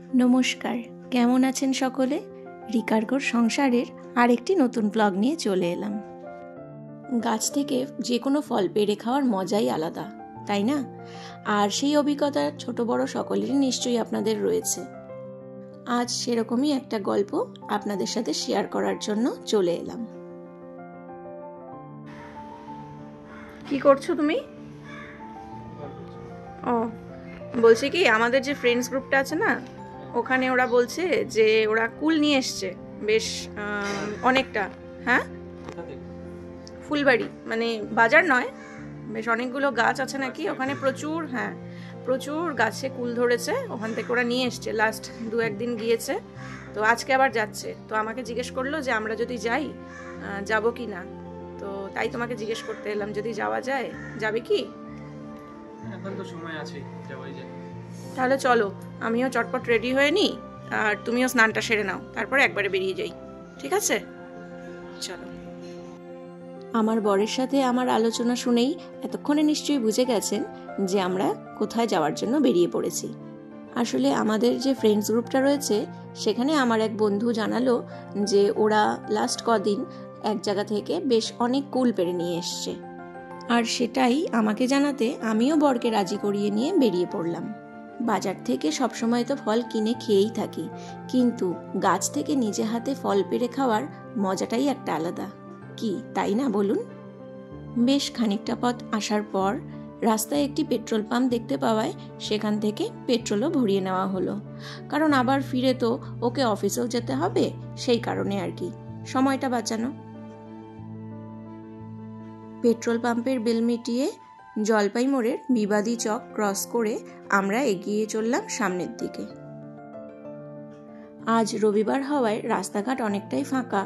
নমস্কার, কেমন আছেন সকলে? রিকার্গোর সংসারের আরেকটি নতুন ব্লগ নিয়ে চলে এলাম। গাছ থেকে যে কোনো ফল পেড়ে খাওয়ার মজাই আলাদা, তাই না? আর সেই অভিজ্ঞতা ছোট বড় সকলেরই নিশ্চয়ই আপনাদের রয়েছে। আজ সেরকমই একটা গল্প আপনাদের সাথে শেয়ার করার জন্য চলে এলাম। কি করছো তুমি? ও, বলছি কি, আমাদের যে ফ্রেন্ডস গ্রুপটা আছে না, ওখানে ওরা বলছে যে ওরা কুল নিয়ে এসছে বেশ অনেকটা। হ্যাঁ, ফুলবাড়ি মানে বাজার নয়, বেশ অনেকগুলো গাছ আছে নাকি ওখানে, প্রচুর। হ্যাঁ, প্রচুর গাছে কুল ধরেছে, ওখান থেকে ওরা নিয়ে এসছে। লাস্ট 2-1 দিন গিয়েছে, তো আজকে আবার যাচ্ছে। তো আমাকে জিজ্ঞেস করলো যে আমরা যদি যাই যাব কি না, তো তাই তোমাকে জিজ্ঞেস করতে এলাম যদি যাওয়া যায়। যাবে কি? এখন তো সময় আছে, যাওয়াই যায়। তাহলে চলো, আমিও চটপট রেডি হয়ে নিই, আর তুমিও স্নানটা সেরে নাও, তারপরে একবারে বেরিয়ে যাই। ঠিক আছে, চলো। আমার বরের সাথে আমার আলোচনা শুনেই এতক্ষণে নিশ্চয়ই বুঝে গেছেন যে আমরা কোথায় যাওয়ার জন্য বেরিয়ে পড়েছি। আসলে আমাদের যে ফ্রেন্ডস গ্রুপটা রয়েছে, সেখানে আমার এক বন্ধু জানালো যে ওরা লাস্ট কদিন এক জায়গা থেকে বেশ অনেক কুল পেড়ে নিয়ে এসছে। আর সেটাই আমাকে জানাতে আমিও বরকে রাজি করিয়ে নিয়ে বেরিয়ে পড়লাম। বাজার থেকে সবসময় তো ফল কিনে খেয়েই থাকি, কিন্তু গাছ থেকে নিজে হাতে ফল পেড়ে খাওয়ার মজাটাই একটা আলাদা, কি তাই না বলুন? বেশ খানিকটা পথ আসার পর রাস্তায় একটি পেট্রোল পাম্প দেখতে পাওয়ায় সেখান থেকে পেট্রোলও ভরিয়ে নেওয়া হলো, কারণ আবার ফিরে তো ওকে অফিসেও যেতে হবে, সেই কারণে আর কি, সময়টা বাঁচানো। পেট্রোল পাম্পের বিল মিটিয়ে জলপাই মোড়ের বিবাদী চক ক্রস করে আমরা এগিয়ে চললাম সামনের দিকে। আজ রবিবার হওয়ায় রাস্তাঘাট অনেকটাই ফাঁকা।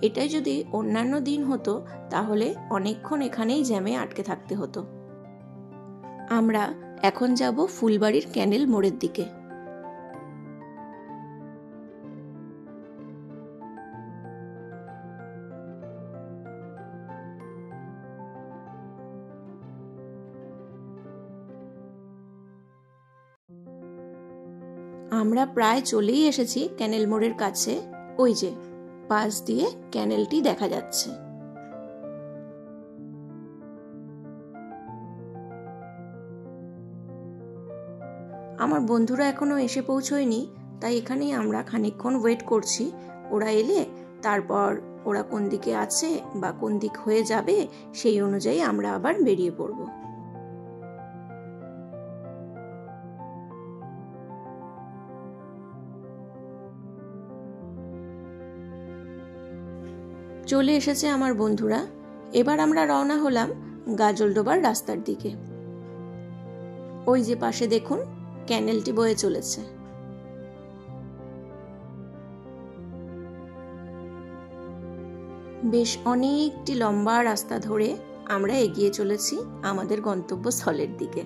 এটাই যদি অন্যান্য দিন হতো তাহলে অনেকক্ষণ এখানেই জ্যামে আটকে থাকতে হতো। আমরা এখন যাব ফুলবাড়ির ক্যানেল মোড়ের দিকে। আমরা প্রায় চলেই এসেছি ক্যানেল মোড়ের কাছে। ওই যে পাশ দিয়ে ক্যানেলটি দেখা যাচ্ছে। আমার বন্ধুরা এখনো এসে পৌঁছয়নি, তাই এখানেই আমরা খানিকক্ষণ ওয়েট করছি। ওরা এলে তারপর ওরা কোন দিকে আছে বা কোন দিক হয়ে যাবে সেই অনুযায়ী আমরা আবার বেরিয়ে পড়ব। চলে এসেছে আমার বন্ধুরা। এবার আমরা রওনা হলাম গাজলডোবার রাস্তার দিকে। ওই যে পাশে দেখুন ক্যানেলটি বয়ে চলেছে। বেশ অনেকটি লম্বা রাস্তা ধরে আমরা এগিয়ে চলেছি আমাদের গন্তব্যস্থলের দিকে।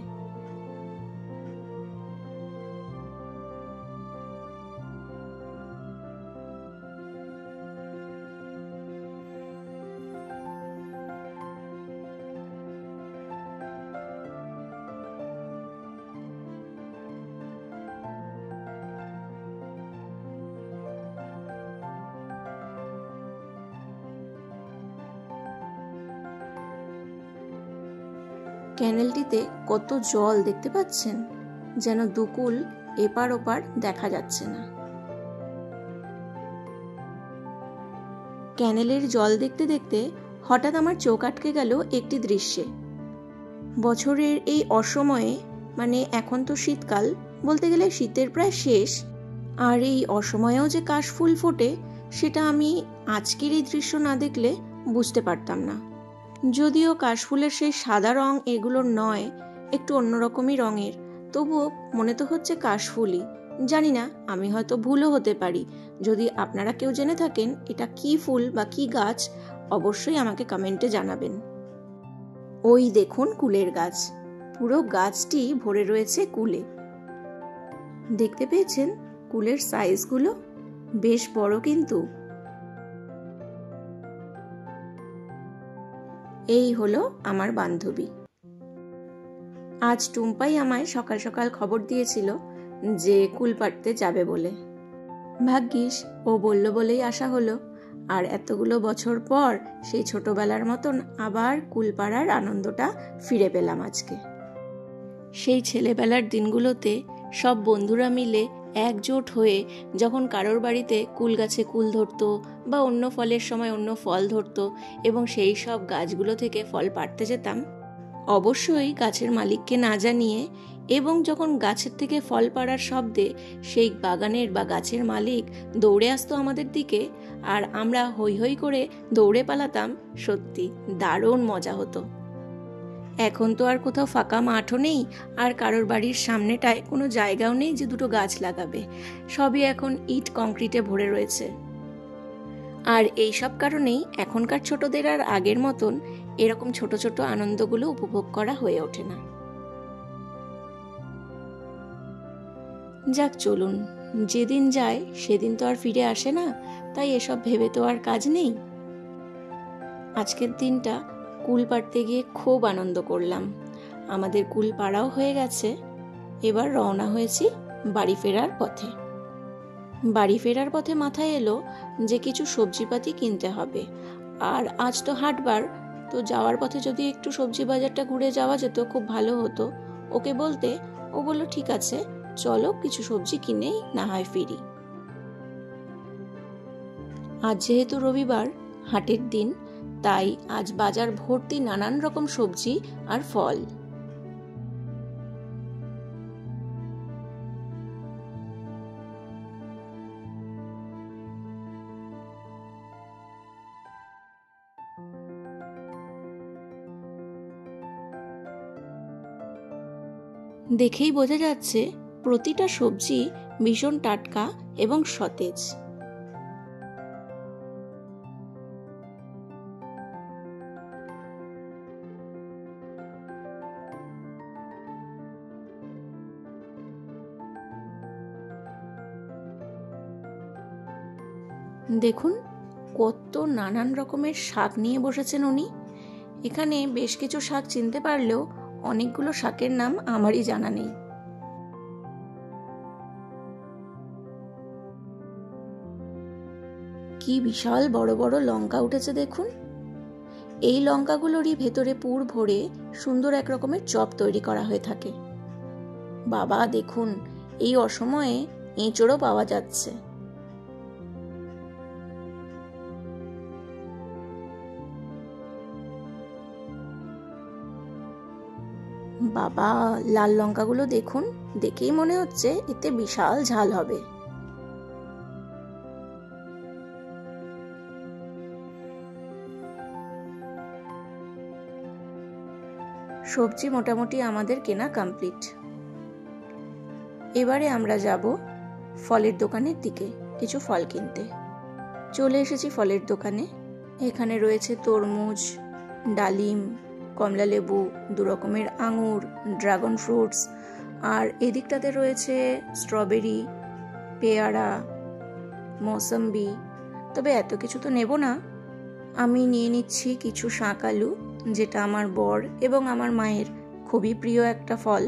ক্যানেলটিতে কত জল দেখতে পাচ্ছেন, যেন দুকুল এপার ওপার দেখা যাচ্ছে না। ক্যানেলের জল দেখতে দেখতে হঠাৎ আমার চোখ আটকে গেল একটি দৃশ্যে। বছরের এই অসময়ে, মানে এখন তো শীতকাল, বলতে গেলে শীতের প্রায় শেষ, আর এই অসময়েও যে কাশফুল ফোটে সেটা আমি আজকের এই দৃশ্য না দেখলে বুঝতে পারতাম না। যদিও কাশফুলের সেই সাদা রং এগুলোর নয়, একটু অন্যরকমই রঙের, তবুও মনে তো হচ্ছে কাশফুলই। জানি না, আমি হয়তো ভুলও হতে পারি। যদি আপনারা কেউ জেনে থাকেন এটা কি ফুল বা কি গাছ, অবশ্যই আমাকে কমেন্টে জানাবেন। ওই দেখুন কুলের গাছ, পুরো গাছটি ভরে রয়েছে কুলে। দেখতে পেয়েছেন কুলের সাইজগুলো? বেশ বড় কিন্তু। এই হলো আমার বান্ধবী। আজ টুম্পাই আমায় সকাল সকাল খবর দিয়েছিল যে কুল পাড়তে যাবে বলে। ভাগ্যিস ও বলল বলেই আসা হলো, আর এতগুলো বছর পর সেই ছোটবেলার মতন আবার কুল পাড়ার আনন্দটা ফিরে পেলাম আজকে। সেই ছেলেবেলার দিনগুলোতে সব বন্ধুরা মিলে একজোট হয়ে যখন কারোর বাড়িতে কুল গাছে কুল ধরতো বা অন্য ফলের সময় অন্য ফল ধরতো এবং সেই সব গাছগুলো থেকে ফল পাড়তে যেতাম, অবশ্যই গাছের মালিককে না জানিয়ে, এবং যখন গাছের থেকে ফল পাড়ার শব্দে সেই বাগানের বা গাছের মালিক দৌড়ে আসতো আমাদের দিকে আর আমরা হৈ হৈ করে দৌড়ে পালাতাম, সত্যি দারুণ মজা হতো। এখন তো আর কোথাও ফাঁকা মাঠও নেই, আর কারোর বাড়ির সামনেটায় কোনো জায়গাও নেই যে দুটো গাছ লাগাবে, সবই এখন ইট কংক্রিটে ভরে রয়েছে। আর এই সব কারণেই এখনকার ছোটদের আর আগের মতন এরকম ছোট ছোট আনন্দগুলো উপভোগ করা হয়ে ওঠে না। যাক চলুন, যেদিন যায় সেদিন তো আর ফিরে আসে না, তাই এসব ভেবে তো আর কাজ নেই। আজকের দিনটা কুল পাড়তে গিয়ে খুব আনন্দ করলাম। আমাদের কুল পাড়াও হয়ে গেছে, এবার রওনা হয়েছি বাড়ি ফেরার পথে। বাড়ি ফেরার পথে মাথায় এলো যে কিছু সবজিপাতি কিনতে হবে, আর আজ তো হাটবার, তো যাওয়ার পথে যদি একটু সবজি বাজারটা ঘুরে যাওয়া যেত খুব ভালো হতো। ওকে বলতে ও বলল ঠিক আছে চলো কিছু সবজি কিনেই না হয় ফিরি। আজ যেহেতু রবিবার, হাটের দিন, তাই আজ বাজার ভর্তি নানান রকম সবজি আর ফল। দেখেই বোঝা যাচ্ছে প্রতিটা সবজি ভীষণ টাটকা এবং সতেজ। দেখুন কত নানান রকমের শাক নিয়ে বসেছেন উনি। এখানে বেশ কিছু শাক চিনতে পারলেও অনেকগুলো শাকের নাম আমারই জানা নেই। কি বিশাল বড় বড় লঙ্কা উঠেছে দেখুন। এই লঙ্কাগুলোরই ভেতরে পুর ভরে সুন্দর এক রকমের চপ তৈরি করা হয়ে থাকে। বাবা দেখুন, এই অসময়ে এঁচোড়ও পাওয়া যাচ্ছে। বাবা লাল লঙ্কাগুলো দেখুন, দেখেই মনে হচ্ছে এতে বিশাল ঝাল হবে। সবজি মোটামুটি আমাদের কেনা কমপ্লিট। এবারে আমরা যাব ফলের দোকানের দিকে কিছু ফল কিনতে। চলে এসেছি ফলের দোকানে। এখানে রয়েছে তরমুজ, ডালিম, কমলা লেবু, দু রকমের আঙুর, ড্রাগন ফ্রুটস, আর এদিকটাতে রয়েছে স্ট্রবেরি, পেয়ারা, মৌসম্বি। তবে এত কিছু তো নেব না, আমি নিয়ে নিচ্ছি কিছু শাক আলু, যেটা আমার বর এবং আমার মায়ের খুবই প্রিয় একটা ফল।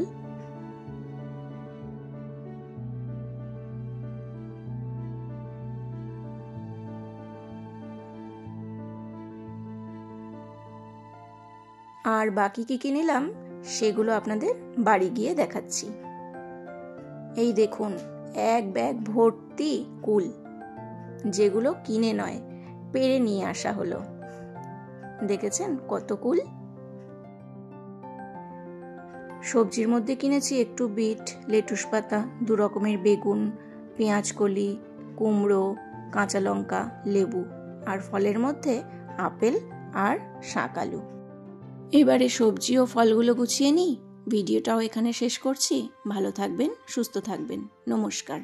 আর বাকি কি কি নিলাম সেগুলো আপনাদের বাড়ি গিয়ে দেখাচ্ছি। এই দেখুন এক ব্যাগ ভর্তি কুল, যেগুলো কিনে নয় পেড়ে নিয়ে আসা হলো। দেখেছেন কত কুল। সবজির মধ্যে কিনেছি একটু বিট, লেটুস পাতা, দু রকমের বেগুন, পেঁয়াজ কলি, কুমড়ো, কাঁচা লঙ্কা, লেবু, আর ফলের মধ্যে আপেল আর শাক আলু। এবারে সবজি ও ফলগুলো গুছিয়ে নিই। ভিডিওটাও এখানে শেষ করছি। ভালো থাকবেন, সুস্থ থাকবেন। নমস্কার।